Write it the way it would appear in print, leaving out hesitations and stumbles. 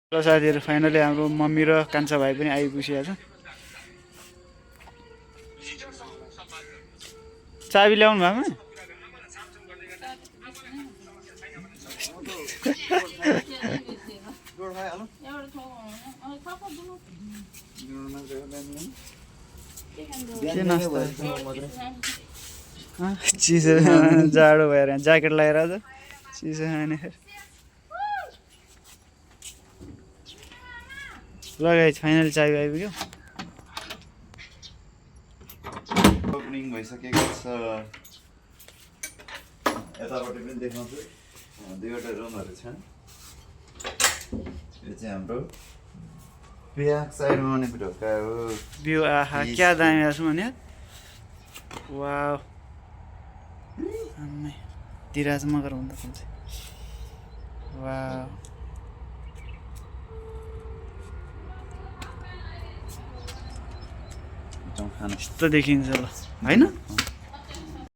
र साथीहरू फाइनली हाम्रो मम्मी र कान्छा भाइ पनि आइपुगेको छ। चाबी ल्याउनु भएमा के नास्ता चिसो जाडो भएर ज्याकेट लगाएर आज चिसो खाने लगाइ फाइनल चाबी आइपुग्यो। ओपनिङ भइसकेको छ। यतापट्टि पनि देखाउँछु, दुईवटा रुमहरू छन्। यो चाहिँ हाम्रो ब्याक साइडमा भनेको ढोका हो। भ्यू आहा क्या दामी आएको छ भने वाउ तिराज मगर हुँदा हुन्छ। वाउ यस्तो देखिन्छ ल होइन।